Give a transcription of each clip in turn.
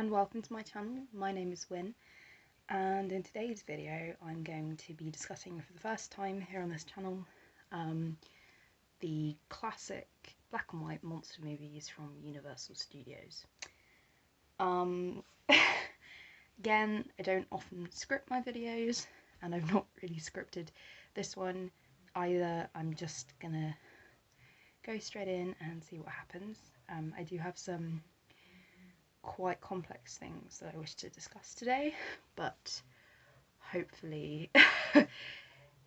and welcome to my channel. My name is Wyn, and in today's video I'm going to be discussing for the first time here on this channel the classic black and white monster movies from Universal Studios. Again, I don't often script my videos, and I've not really scripted this one either. I'm just gonna go straight in and see what happens. I do have some quite complex things that I wish to discuss today, but hopefully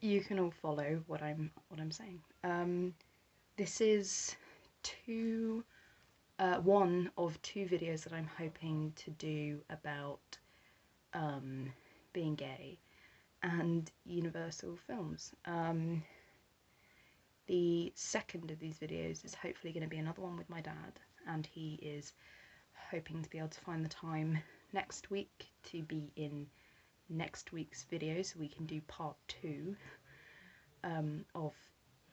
you can all follow what I'm saying. This is one of two videos that I'm hoping to do about being gay and Universal films. The second of these videos is hopefully going to be another one with my dad, and he is hoping to be able to find the time next week to be in next week's video so we can do part 2 of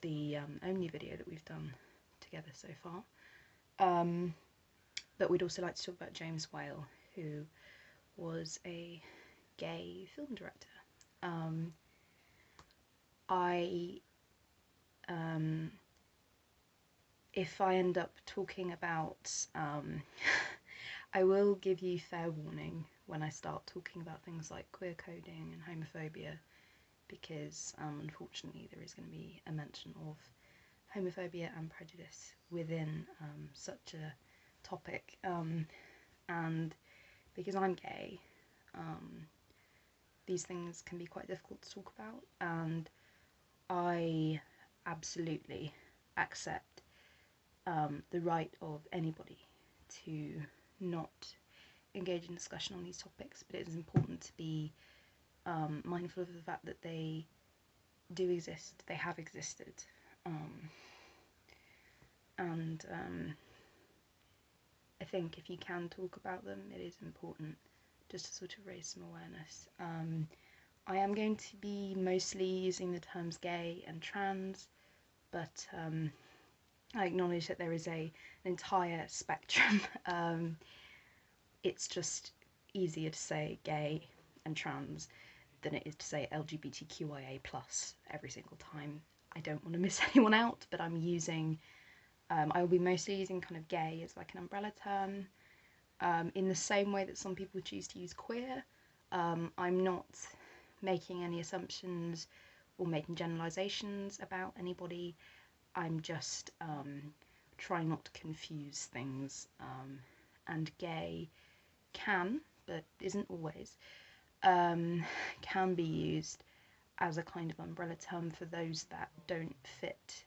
the only video that we've done together so far. But we'd also like to talk about James Whale, who was a gay film director. If I end up talking about, I will give you fair warning when I start talking about things like queer coding and homophobia, because unfortunately there is going to be a mention of homophobia and prejudice within such a topic, and because I'm gay, these things can be quite difficult to talk about, and I absolutely accept the right of anybody to not engage in discussion on these topics, but it is important to be mindful of the fact that they do exist, they have existed, and I think if you can talk about them, it is important just to sort of raise some awareness. I am going to be mostly using the terms gay and trans, but I acknowledge that there is an entire spectrum. It's just easier to say gay and trans than it is to say LGBTQIA+ every single time. I don't want to miss anyone out, but I'm using, I will be mostly using kind of gay as like an umbrella term, in the same way that some people choose to use queer. I'm not making any assumptions or making generalizations about anybody. I'm just trying not to confuse things, and gay can, but isn't always, can be used as a kind of umbrella term for those that don't fit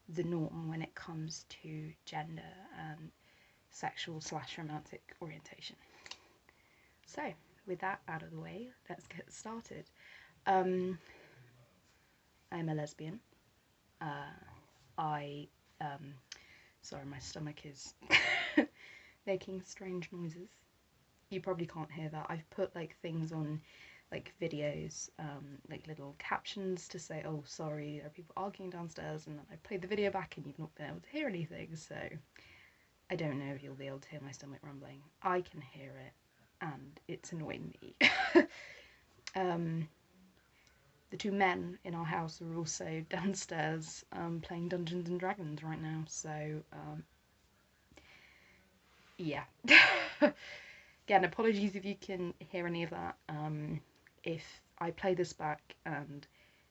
the norm when it comes to gender and sexual/romantic orientation. So, with that out of the way, let's get started. I'm a lesbian. Sorry, my stomach is making strange noises. You probably can't hear that. I've put like things on like videos, like little captions to say, oh sorry, there are people arguing downstairs, and then I played the video back and you've not been able to hear anything, so I don't know if you'll be able to hear my stomach rumbling. I can hear it, and it's annoying me. The two men in our house are also downstairs playing Dungeons and Dragons right now, so yeah. Again, apologies if you can hear any of that. If I play this back and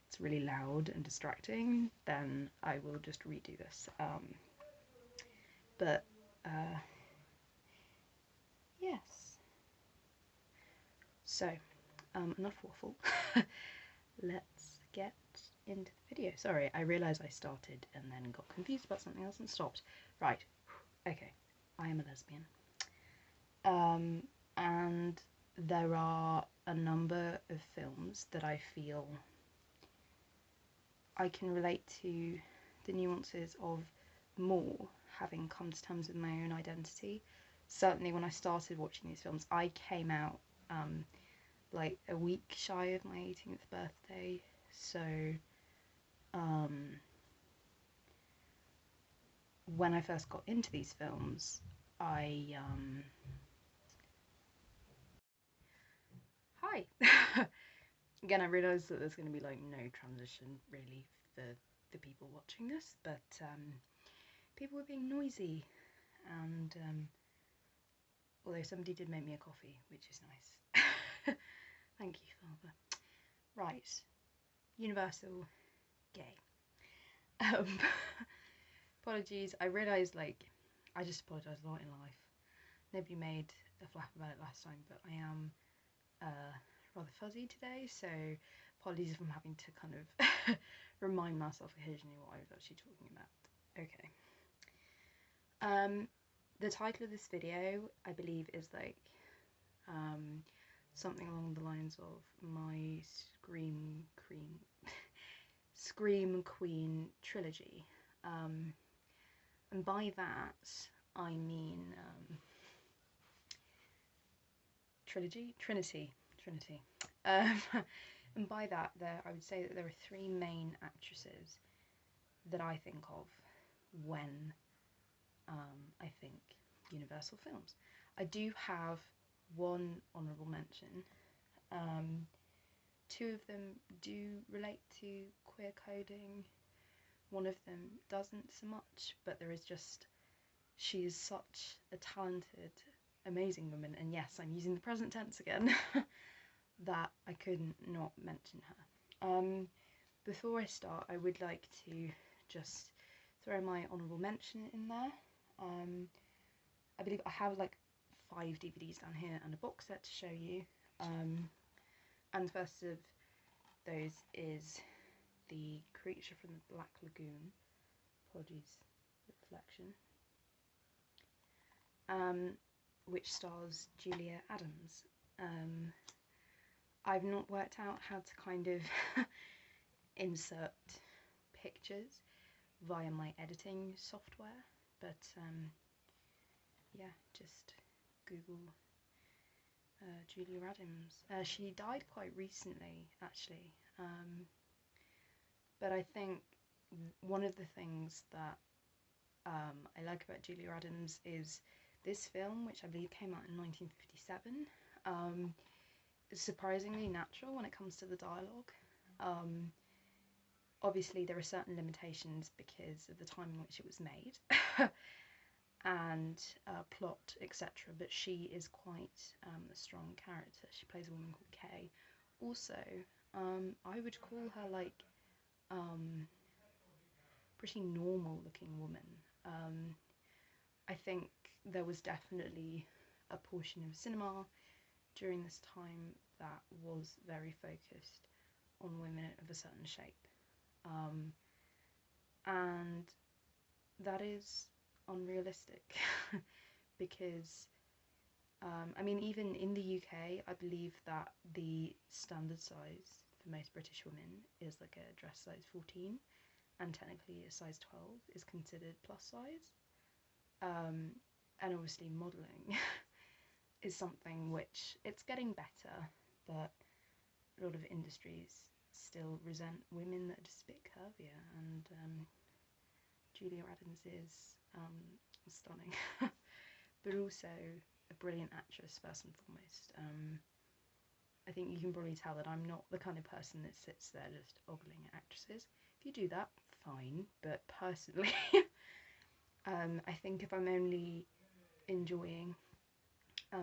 it's really loud and distracting, then I will just redo this. But yes. So, enough waffle. Let's get into the video. Sorry, I realised I started and then got confused about something else and stopped. Right, okay, I am a lesbian. And there are a number of films that I feel I can relate to the nuances of more having come to terms with my own identity. Certainly when I started watching these films, I came out like a week shy of my 18th birthday, so when I first got into these films, I Hi! Again, I realise that there's going to be like no transition really for the people watching this, but people were being noisy, and although somebody did make me a coffee, which is nice. Thank you, Father. Right, universal gay. Apologies, I realised I just apologise a lot in life. Nobody made a flap about it last time, but I am rather fuzzy today, so apologies if I'm having to kind of remind myself occasionally what I was actually talking about. Okay. The title of this video, I believe, is something along the lines of my Scream Queen trilogy. And by that, I mean Trinity. And by that, I would say that there are three main actresses that I think of when I think Universal films. I do have one honourable mention. Two of them do relate to queer coding. One of them doesn't so much, but she is such a talented, amazing woman, and yes, I'm using the present tense again, that I couldn't not mention her. Before I start, I would like to just throw my honourable mention in there. I believe I have 5 DVDs down here and a box set to show you. And the first of those is The Creature from the Black Lagoon. Apologies for reflection. Which stars Julia Adams. I've not worked out how to kind of insert pictures via my editing software, but yeah, just Google Julia Adams. She died quite recently, actually, but I think one of the things that I like about Julia Adams is this film, which I believe came out in 1957, is surprisingly natural when it comes to the dialogue. Obviously there are certain limitations because of the time in which it was made and plot, etc., but she is quite a strong character. She plays a woman called Kay. Also, I would call her pretty normal looking woman. I think there was definitely a portion of cinema during this time that was very focused on women of a certain shape. And that is unrealistic because, I mean, even in the UK, I believe that the standard size for most British women is a dress size 14, and technically a size 12 is considered plus size. And obviously modelling is something which it's getting better, but a lot of industries still resent women that are just a bit curvier, and Julia Adams is stunning, but also a brilliant actress first and foremost. I think you can probably tell that I'm not the kind of person that sits there just ogling at actresses. If you do that, fine, but personally, I think if I'm only enjoying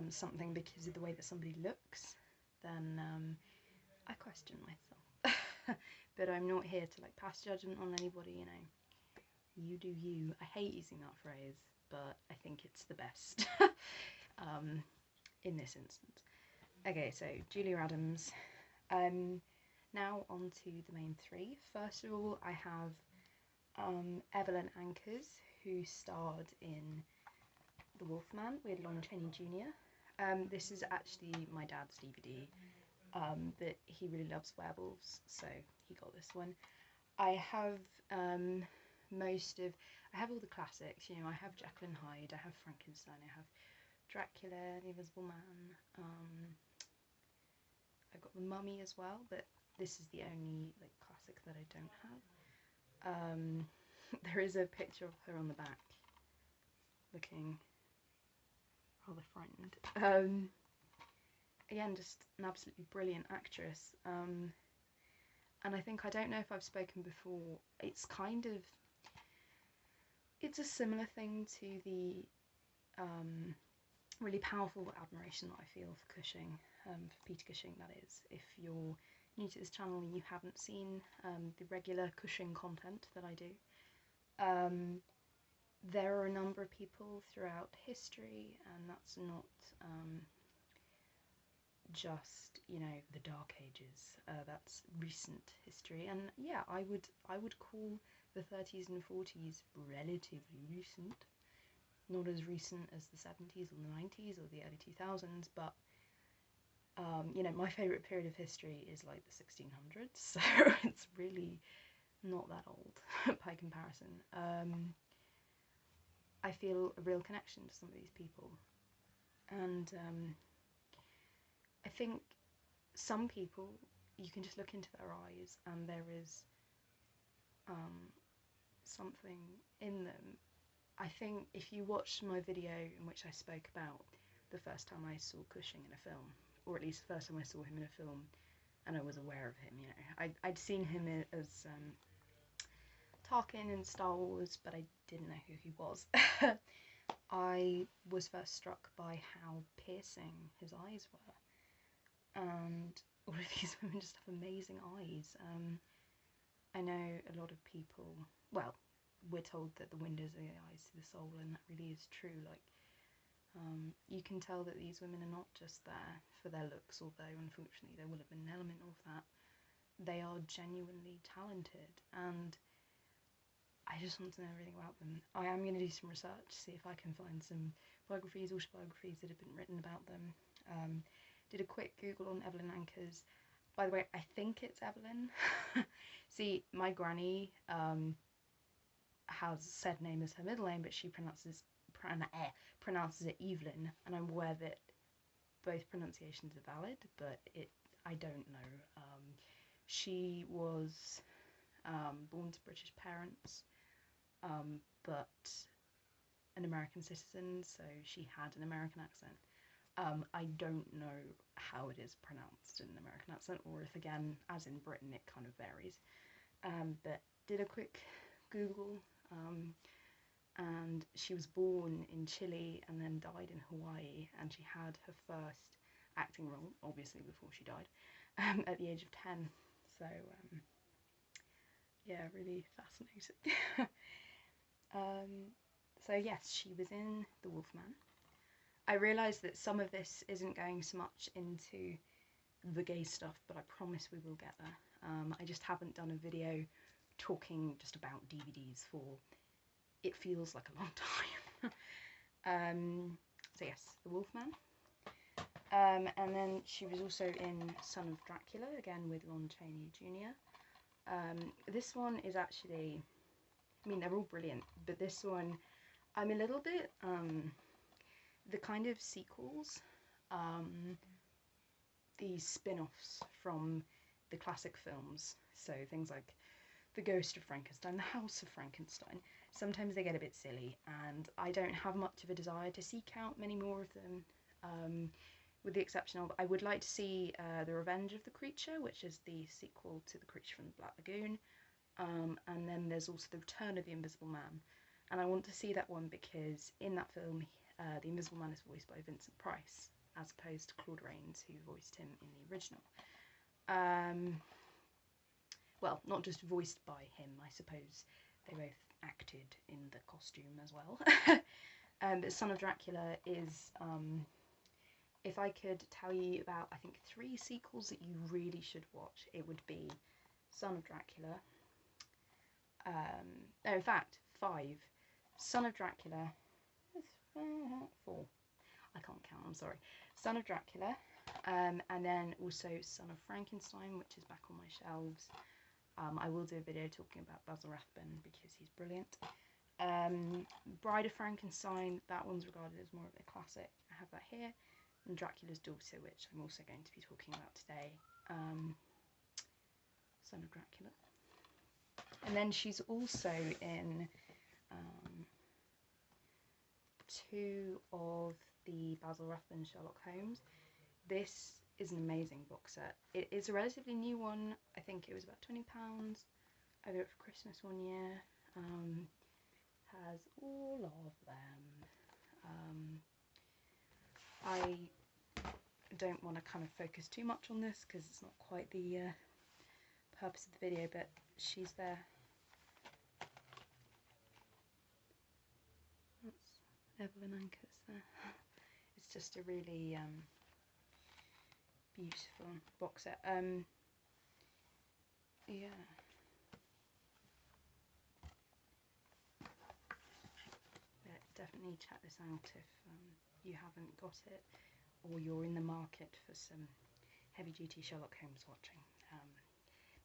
something because of the way that somebody looks, then I question myself. But I'm not here to pass judgment on anybody, you know. You do you. I hate using that phrase, but I think it's the best in this instance. Okay, so Julia Adams. Now on to the main three. First of all, I have Evelyn Ankers, who starred in The Wolfman with Lon Chaney Jr. This is actually my dad's DVD, but he really loves werewolves, so he got this one. I have I have all the classics, you know. I have Jekyll and Hyde, I have Frankenstein, I have Dracula, The Invisible Man, I've got The Mummy as well, but this is the only classic that I don't have. There is a picture of her on the back, looking rather frightened. again, just an absolutely brilliant actress. And I think, I don't know if I've spoken before, it's a similar thing to the really powerful admiration that I feel for Cushing, for Peter Cushing, that is. If you're new to this channel and you haven't seen the regular Cushing content that I do, there are a number of people throughout history, and that's not just, you know, the Dark Ages, that's recent history, and yeah, I would call the 30s and 40s relatively recent. Not as recent as the 70s or the 90s or the early 2000s, but you know, my favourite period of history is like the 1600s, so it's really not that old by comparison. I feel a real connection to some of these people, and I think some people, you can just look into their eyes and there is something in them. I think if you watched my video in which I spoke about the first time I saw Cushing in a film, or at least the first time I saw him in a film and I was aware of him, you know, I'd seen him as Tarkin in Star Wars, but I didn't know who he was. I was first struck by how piercing his eyes were, and all of these women just have amazing eyes. I know a lot of people, well, we're told that the windows are the eyes to the soul, and that really is true. Like, you can tell that these women are not just there for their looks, although unfortunately there will have been an element of that. They are genuinely talented, and I just want to know everything about them. I am going to do some research, see if I can find some biographies, autobiographies that have been written about them. Did a quick Google on Evelyn Ankers. By the way, I think it's Evelyn. See, my granny has said name as her middle name, but she pronounces it Evelyn, and I'm aware that both pronunciations are valid, but I don't know. She was born to British parents, but an American citizen, so she had an American accent. I don't know how it is pronounced in an American accent, or if, again, as in Britain, it kind of varies. But did a quick Google, and she was born in Chile and then died in Hawaii, and she had her first acting role, obviously before she died, at the age of 10. So, yeah, really fascinating. So yes, she was in The Wolfman. I realise that some of this isn't going so much into the gay stuff, but I promise we will get there. I just haven't done a video talking just about DVDs for, it feels like a long time. So yes, The Wolfman. And then she was also in Son of Dracula, again with Lon Chaney Jr. This one is actually, I mean, they're all brilliant, but this one, I'm a little bit, the kind of sequels, these spin-offs from the classic films, so things like The Ghost of Frankenstein, The House of Frankenstein, sometimes they get a bit silly, and I don't have much of a desire to seek out many more of them, with the exception of, I would like to see The Revenge of the Creature, which is the sequel to The Creature from the Black Lagoon, and then there's also The Return of the Invisible Man, and I want to see that one because in that film the Invisible Man is voiced by Vincent Price, as opposed to Claude Rains, who voiced him in the original. Well, not just voiced by him, I suppose they both acted in the costume as well. But Son of Dracula is, if I could tell you about, I think, 3 sequels that you really should watch, it would be Son of Dracula, no, in fact, 5, Son of Dracula, 4, I can't count, I'm sorry, Son of Dracula, and then also Son of Frankenstein, which is back on my shelves. I will do a video talking about Basil Rathbone because he's brilliant. Bride of Frankenstein, that one's regarded as more of a classic, I have that here, and Dracula's Daughter, which I'm also going to be talking about today, Son of Dracula. And then she's also in 2 of the Basil Rathbone Sherlock Holmes. this is an amazing box set. It is a relatively new one. I think it was about £20. I got it for Christmas one year. Has all of them. I don't want to kind of focus too much on this because it's not quite the purpose of the video, but she's there. That's Evelyn Ankers there. It's just a really beautiful box set. Yeah. Definitely check this out if you haven't got it, or you're in the market for some heavy-duty Sherlock Holmes watching. I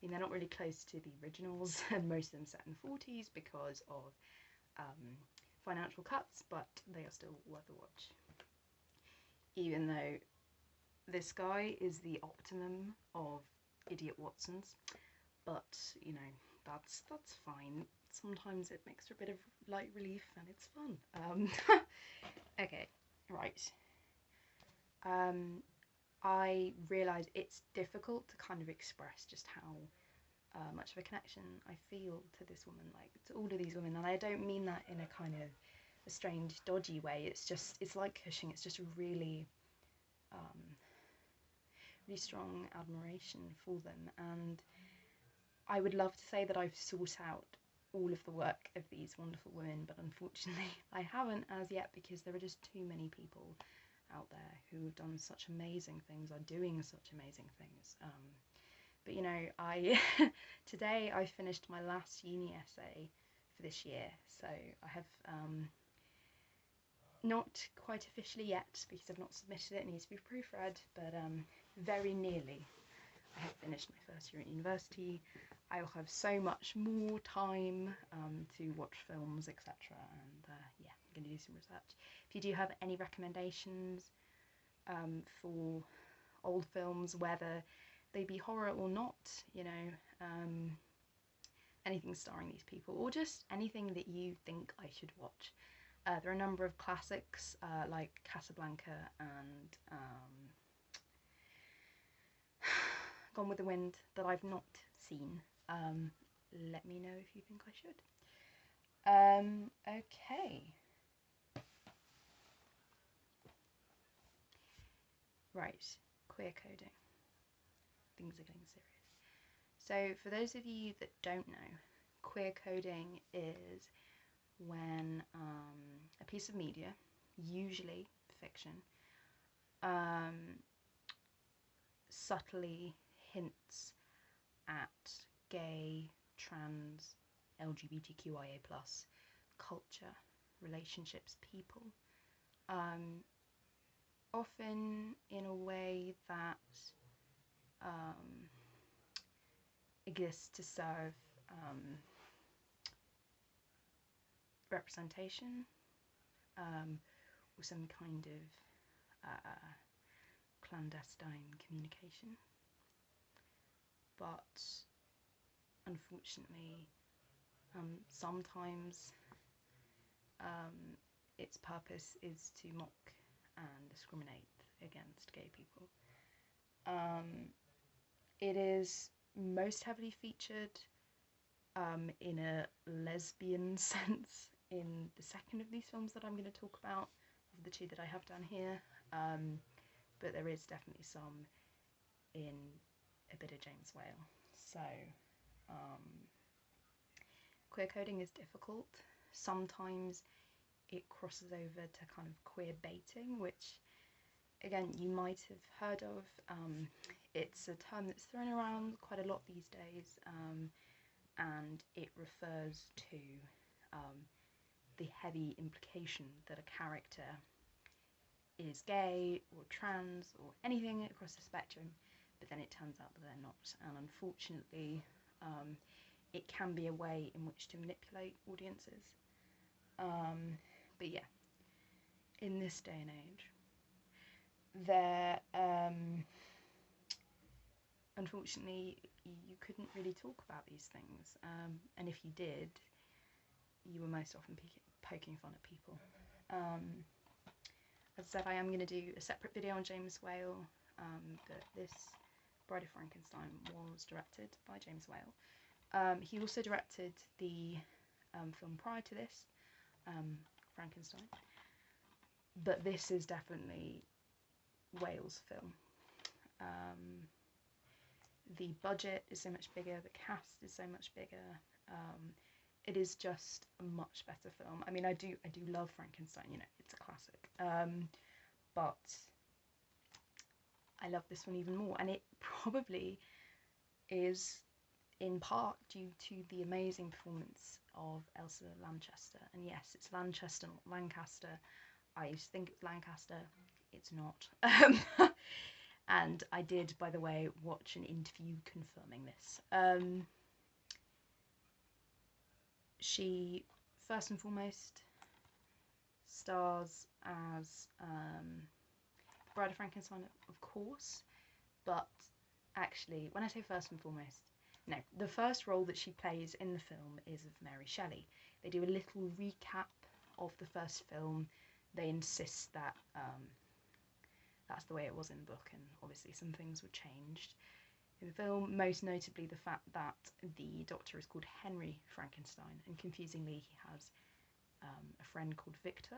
mean, they're not really close to the originals, and most of them set in the 40s because of financial cuts, but they are still worth a watch. Even though this guy is the optimum of idiot Watsons, but you know, that's fine. Sometimes it makes for a bit of light relief and it's fun. Okay, right. I realise it's difficult to kind of express just how much of a connection I feel to this woman, like to all of these women, and I don't mean that in a kind of a strange, dodgy way. It's just, it's like Cushing. It's just a really, really strong admiration for them, and I would love to say that I've sought out all of the work of these wonderful women, but unfortunately I haven't as yet, because there are just too many people out there who have done such amazing things, are doing such amazing things. But you know, today I finished my last uni essay for this year, so I have not quite officially yet, because I've not submitted it, it needs to be proofread, but very nearly. I have finished my first year at university. I will have so much more time to watch films, etc. And yeah, I'm going to do some research. If you do have any recommendations for old films, whether they be horror or not, you know, anything starring these people, or just anything that you think I should watch. There are a number of classics like Casablanca and Gone with the Wind that I've not seen. Let me know if you think I should. Okay. Right, queer coding. Things are getting serious. So for those of you that don't know, queer coding is when a piece of media, usually fiction, subtly hints at gay, trans, LGBTQIA+ culture, relationships, people, often in a way that exists to serve representation, or some kind of clandestine communication. But unfortunately, sometimes its purpose is to mock and discriminate against gay people. It is most heavily featured in a lesbian sense in the second of these films that I'm going to talk about, of the two that I have down here, but there is definitely some in a bit of James Whale. So queer coding is difficult. Sometimes it crosses over to kind of queer baiting, which again you might have heard of. It's a term that's thrown around quite a lot these days, and it refers to the heavy implication that a character is gay or trans or anything across the spectrum, but then it turns out that they're not, and unfortunately it can be a way in which to manipulate audiences. But yeah, in this day and age, there unfortunately you couldn't really talk about these things, and if you did, you were most often poking fun at people. As I said, I am going to do a separate video on James Whale but this Bride of Frankenstein was directed by James Whale. He also directed the film prior to this, Frankenstein, but this is definitely Whale's film. The budget is so much bigger, the cast is so much bigger. It is just a much better film. I mean, I do love Frankenstein, you know, it's a classic. But I love this one even more, and it probably is in part due to the amazing performance of Elsa Lanchester. And yes, it's Lanchester, not Lancaster. I used to think it was Lancaster. It's not. And I did, by the way, watch an interview confirming this. She, first and foremost, stars as Bride of Frankenstein, of course, but actually, when I say first and foremost, no, the first role that she plays in the film is of Mary Shelley. They do a little recap of the first film. They insist that that's the way it was in the book, and obviously some things were changed in the film, most notably the fact that the doctor is called Henry Frankenstein, and confusingly he has a friend called Victor,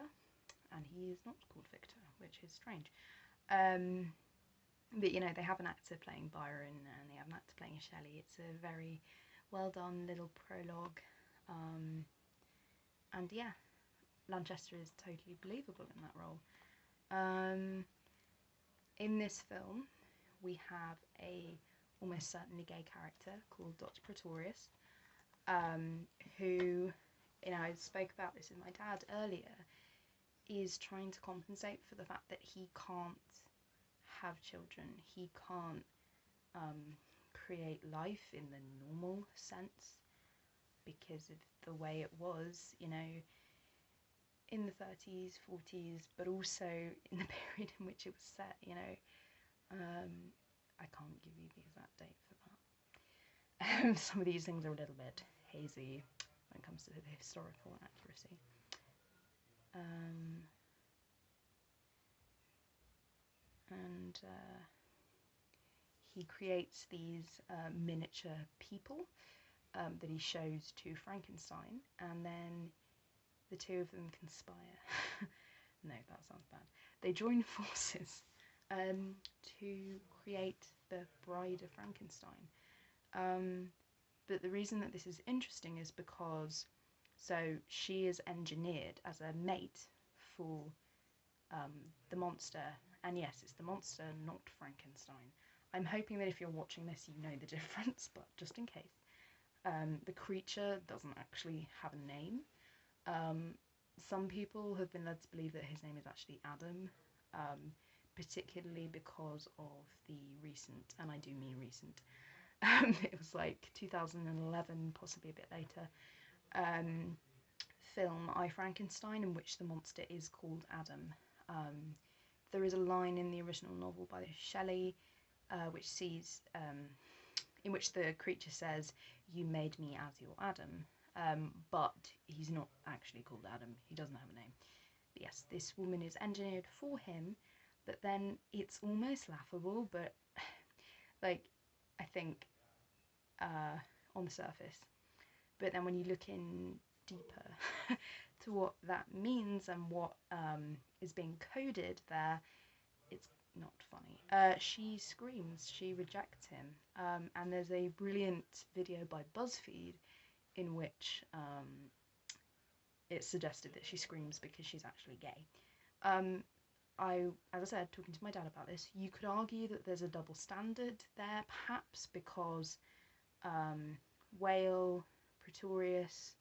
and he is not called Victor, which is strange. But you know, they have an actor playing Byron and they have an actor playing Shelley. It's a very well done little prologue, and yeah, Lanchester is totally believable in that role. In this film, we have a almost certainly gay character called Dr. Pretorius, who, you know, I spoke about this with my dad earlier, is trying to compensate for the fact that he can't have children. He can't create life in the normal sense because of the way it was, you know, in the 30s, 40s, but also in the period in which it was set, you know. I can't give you the exact date for that. Some of these things are a little bit hazy when it comes to the historical accuracy. And he creates these miniature people that he shows to Frankenstein, and then the two of them conspire. No, that sounds bad. They join forces to create the Bride of Frankenstein. But the reason that this is interesting is because, so she is engineered as a mate for the monster, and yes, it's the monster, not Frankenstein. I'm hoping that if you're watching this you know the difference, but just in case. The creature doesn't actually have a name. Some people have been led to believe that his name is actually Adam, particularly because of the recent, and I do mean recent, it was like 2011, possibly a bit later, film I, Frankenstein, in which the monster is called Adam. There is a line in the original novel by Shelley which sees, in which the creature says, "You made me as your Adam," but he's not actually called Adam, he doesn't have a name. But yes, this woman is engineered for him, but then it's almost laughable, but like, I think on the surface, but then when you look in deeper to what that means and what is being coded there, it's not funny. She screams, she rejects him, and there's a brilliant video by BuzzFeed in which it's suggested that she screams because she's actually gay. As I said, talking to my dad about this, you could argue that there's a double standard there, perhaps because Whale, Pretorius,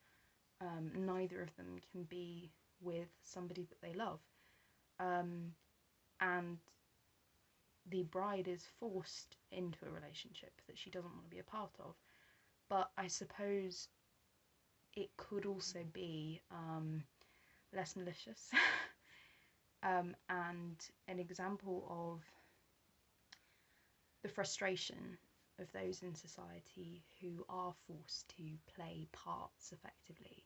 neither of them can be with somebody that they love. And the bride is forced into a relationship that she doesn't want to be a part of. But I suppose it could also be less malicious. And an example of the frustration of those in society who are forced to play parts effectively.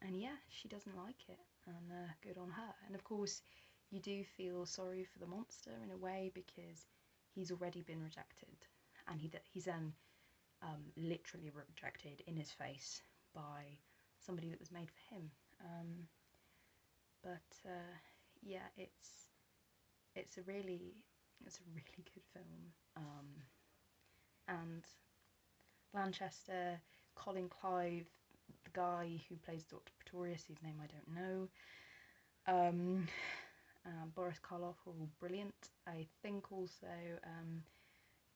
And yeah, she doesn't like it, and good on her. And of course, you do feel sorry for the monster in a way, because he's already been rejected, and he's then literally rejected in his face by somebody that was made for him. Yeah, it's a really good film. And Lanchester, Colin Clive, the guy who plays Dr. Pretorius, whose name I don't know, Boris Karloff are all brilliant. I think also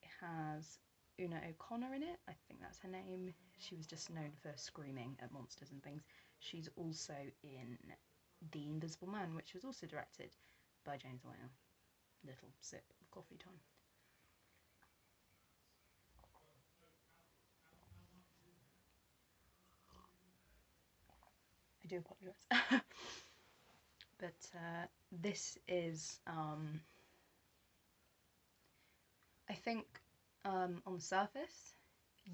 it has Una O'Connor in it. I think that's her name. She was just known for screaming at monsters and things. She's also in The Invisible Man, which was also directed by James Whale. Little sip of coffee time. I do apologise. But this is, I think, on the surface,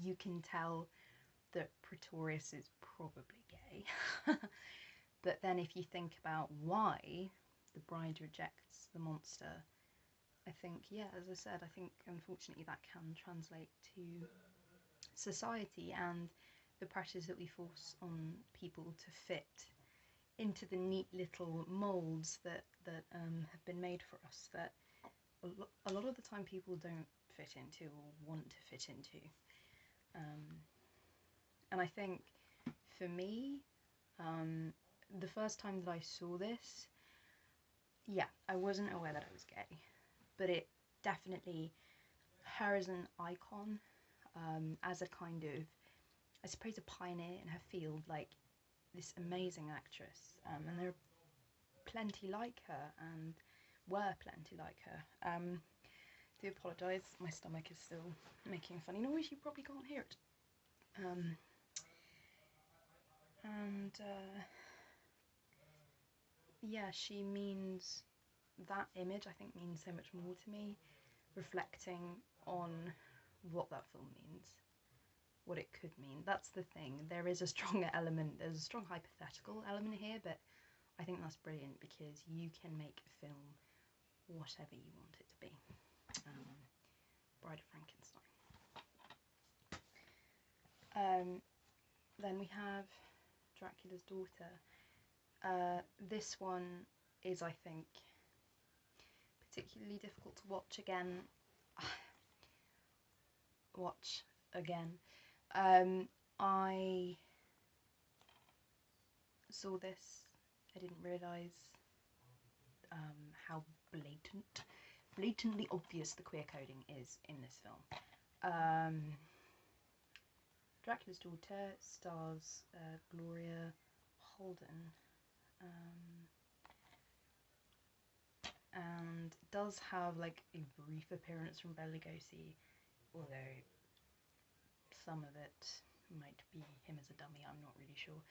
you can tell that Pretorius is probably gay. But then if you think about why the bride rejects the monster, I think, yeah, as I said, I think unfortunately that can translate to society and the pressures that we force on people to fit into the neat little moulds that have been made for us, that a lot of the time people don't fit into or want to fit into. And I think for me, the first time that I saw this, yeah, I wasn't aware that I was gay, but it definitely, her as an icon, as a kind of, I suppose, a pioneer in her field, like this amazing actress, and there are plenty like her, and were plenty like her. Do apologise, my stomach is still making a funny noise, you probably can't hear it. Yeah, she means, that image I think means so much more to me, reflecting on what that film means, what it could mean. That's the thing, there is a stronger element, there's a strong hypothetical element here, but I think that's brilliant because you can make a film whatever you want it to be. Bride of Frankenstein. Then we have Dracula's Daughter. This one is, I think, particularly difficult to watch again. I saw this, I didn't realise how blatantly obvious the queer coding is in this film. Dracula's Daughter stars Gloria, Holden, and does have like a brief appearance from Bela Lugosi, although some of it might be him as a dummy, I'm not really sure.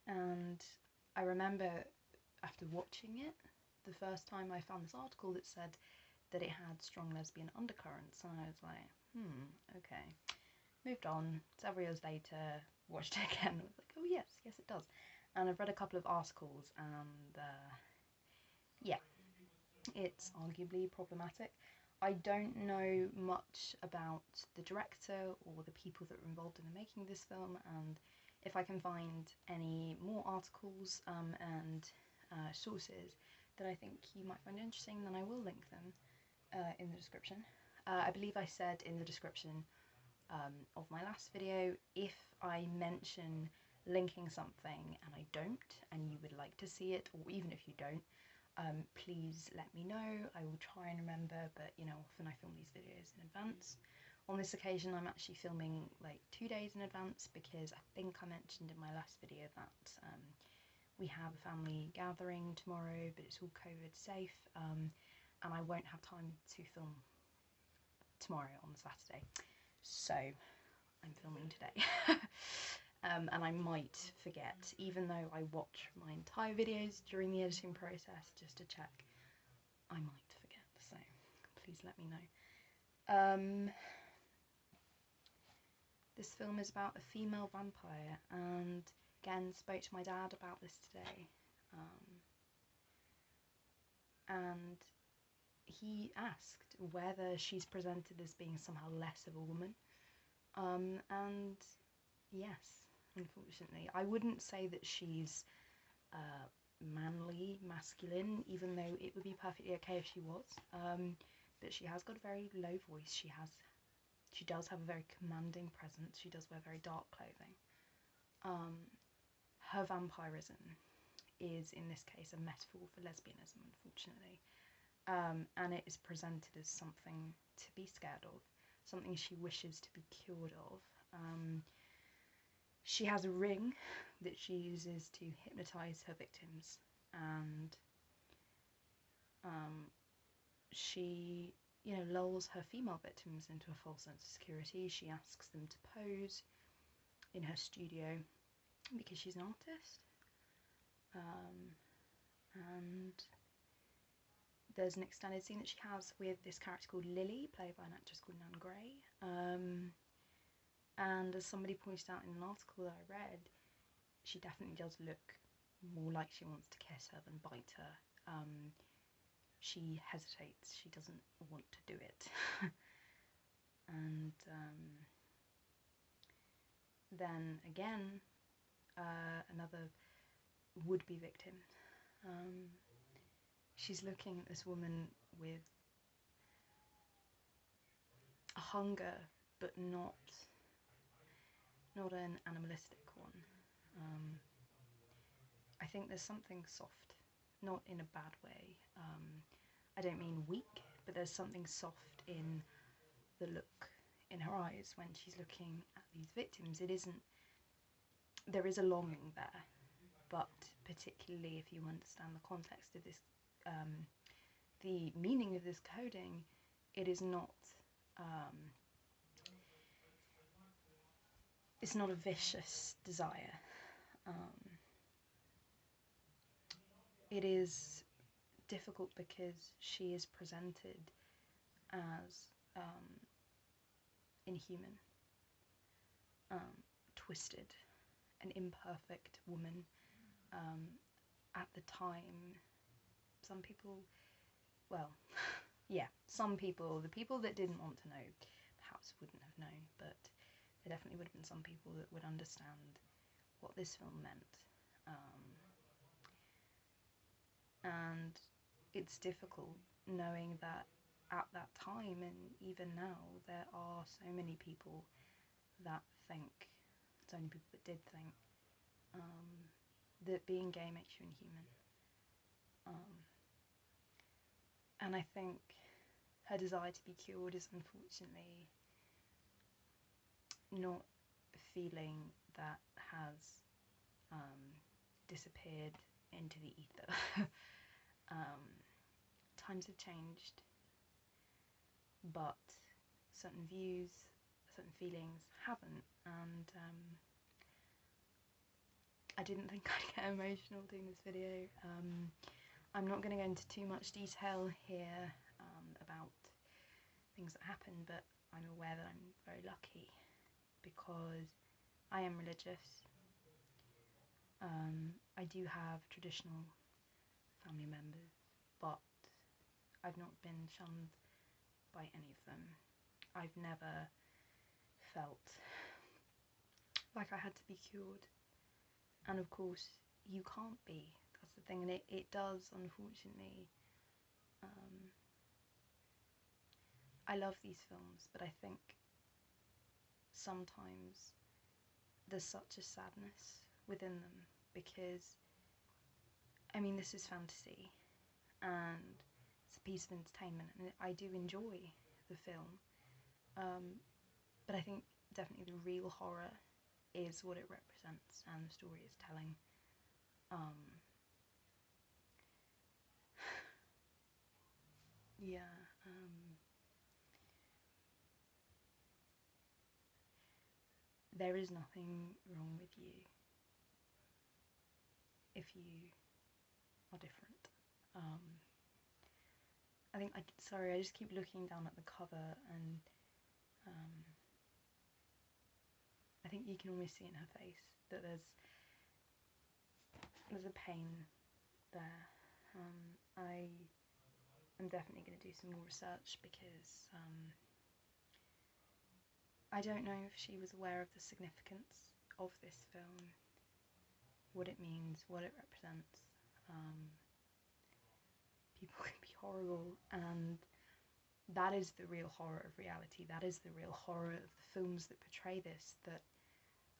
And I remember after watching it, the first time I found this article that said that it had strong lesbian undercurrents, and I was like, okay. Moved on, several years later, watched it again, I was like, oh yes it does. And I've read a couple of articles, and yeah, it's arguably problematic. I don't know much about the director or the people that were involved in the making of this film, and if I can find any more articles and sources that I think you might find interesting, then I will link them in the description. I believe I said in the description of my last video, if I mention linking something and I don't, and you would like to see it, or even if you don't, please let me know. I will try and remember, but you know, often I film these videos in advance. On this occasion I'm actually filming like 2 days in advance, because I think I mentioned in my last video that we have a family gathering tomorrow, but it's all COVID safe, and I won't have time to film tomorrow on the Saturday, so I'm filming today. And I might forget, even though I watch my entire videos during the editing process just to check, I might forget, so please let me know. This film is about a female vampire, and again, spoke to my dad about this today, And he asked whether she's presented as being somehow less of a woman. And yes, unfortunately. I wouldn't say that she's manly, masculine, even though it would be perfectly okay if she was. But she has got a very low voice. She does have a very commanding presence. She does wear very dark clothing. Her vampirism is, in this case, a metaphor for lesbianism, unfortunately. And it is presented as something to be scared of, something she wishes to be cured of. She has a ring that she uses to hypnotise her victims, and she, lulls her female victims into a false sense of security. She asks them to pose in her studio because she's an artist. And there's an extended scene that she has with this character called Lily, played by an actress called Nan Gray. And as somebody pointed out in an article that I read, she definitely does look more like she wants to kiss her than bite her. She hesitates, she doesn't want to do it. And then again, another would-be victim. She's looking at this woman with a hunger, but not an animalistic one. I think there's something soft, not in a bad way. I don't mean weak, but there's something soft in the look in her eyes when she's looking at these victims. There is a longing there, but particularly if you understand the context of this, the meaning of this coding, it is not, it's not a vicious desire. It is difficult because she is presented as inhuman, twisted, an imperfect woman. At the time, some people, the people that didn't want to know perhaps wouldn't have known, but there definitely would have been some people that would understand what this film meant. And it's difficult knowing that at that time, and even now, there are so many people that think, so many people that did think, that being gay makes you inhuman. And I think her desire to be cured is unfortunately not a feeling that has disappeared into the ether. Times have changed, but certain views, certain feelings haven't, and I didn't think I'd get emotional doing this video. I'm not going to go into too much detail here about things that happen, but I'm aware that I'm very lucky because I am religious. I do have traditional family members, but I've not been shunned by any of them. I've never felt like I had to be cured, and of course you can't be. That's the thing, and it does, unfortunately. I love these films, but I think sometimes there's such a sadness within them because, I mean, this is fantasy and it's a piece of entertainment, and I do enjoy the film, but I think definitely the real horror is what it represents and the story it's telling. There is nothing wrong with you if you are different. I just keep looking down at the cover, and I think you can almost see in her face that there's a pain there. I am definitely going to do some more research because I don't know if she was aware of the significance of this film, what it means, what it represents. People can be horrible, and that is the real horror of reality. That is the real horror of the films that portray this, that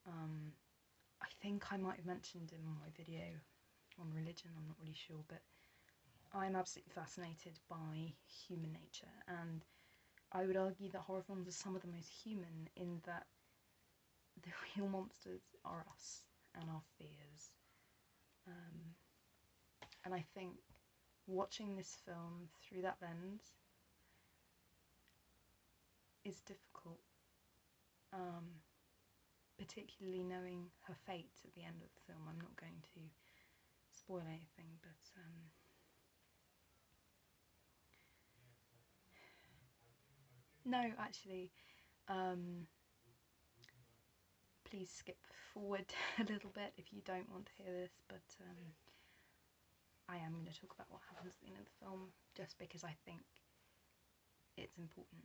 I think I might have mentioned in my video on religion, I'm not really sure, but I'm absolutely fascinated by human nature, and I would argue that horror films are some of the most human in that the real monsters are us and our fears. And I think watching this film through that lens is difficult, particularly knowing her fate at the end of the film. I'm not going to spoil anything, but no, actually, please skip forward a little bit if you don't want to hear this, but I am going to talk about what happens at the end of the film, just because I think it's important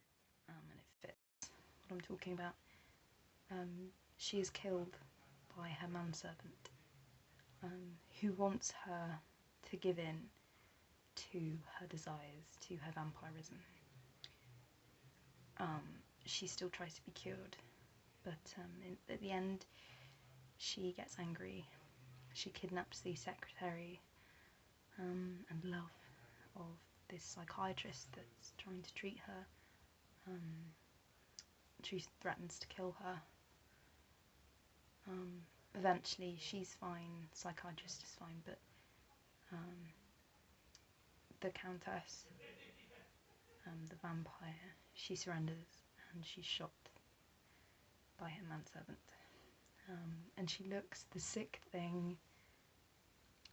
and it fits what I'm talking about. She is killed by her manservant, who wants her to give in to her desires, to her vampirism. She still tries to be cured, but at the end she gets angry. She kidnaps the secretary and love of this psychiatrist that's trying to treat her. She threatens to kill her. Eventually she's fine, the psychiatrist is fine, but the countess, the vampire, she surrenders and she's shot by her manservant. And she looks the sick thing,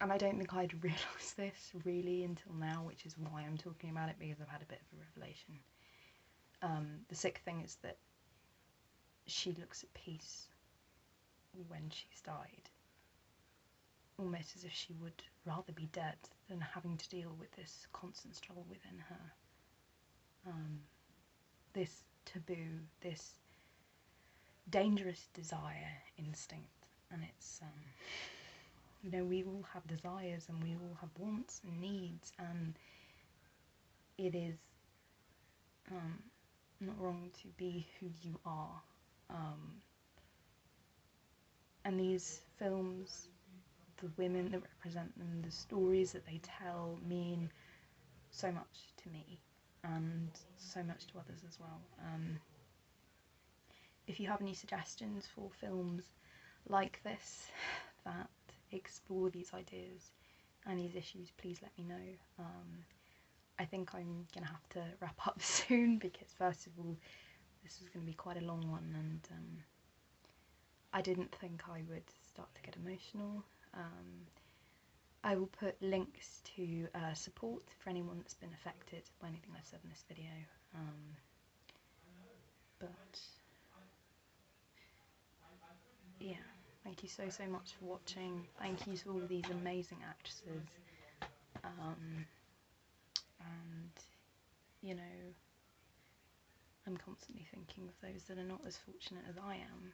and I don't think I'd realised this really until now, which is why I'm talking about it, because I've had a bit of a revelation. The sick thing is that she looks at peace when she's died, almost as if she would rather be dead than having to deal with this constant struggle within her. This taboo, this dangerous desire instinct, and it's you know, we all have desires and we all have wants and needs, and it is not wrong to be who you are. And these films, the women that represent them, the stories that they tell mean so much to me and so much to others as well. If you have any suggestions for films like this that explore these ideas and these issues, please let me know. I think I'm going to have to wrap up soon, because first of all, this is going to be quite a long one, and I didn't think I would start to get emotional. I will put links to support for anyone that's been affected by anything I've said in this video. But yeah, thank you so much for watching. Thank you to all of these amazing actresses. And, you know, I'm constantly thinking of those that are not as fortunate as I am,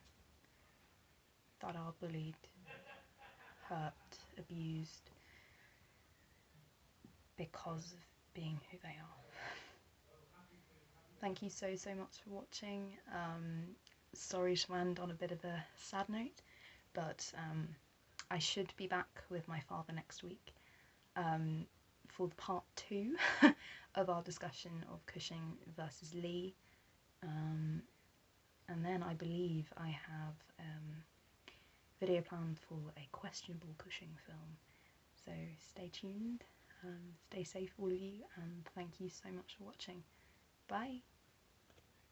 that are bullied, hurt, abused, because of being who they are. Thank you so much for watching. Sorry to end on a bit of a sad note, but I should be back with my father next week for the part 2 of our discussion of Cushing versus Lee. And then I believe I have video planned for a questionable Cushing film. So stay tuned, stay safe all of you, and thank you so much for watching. Bye!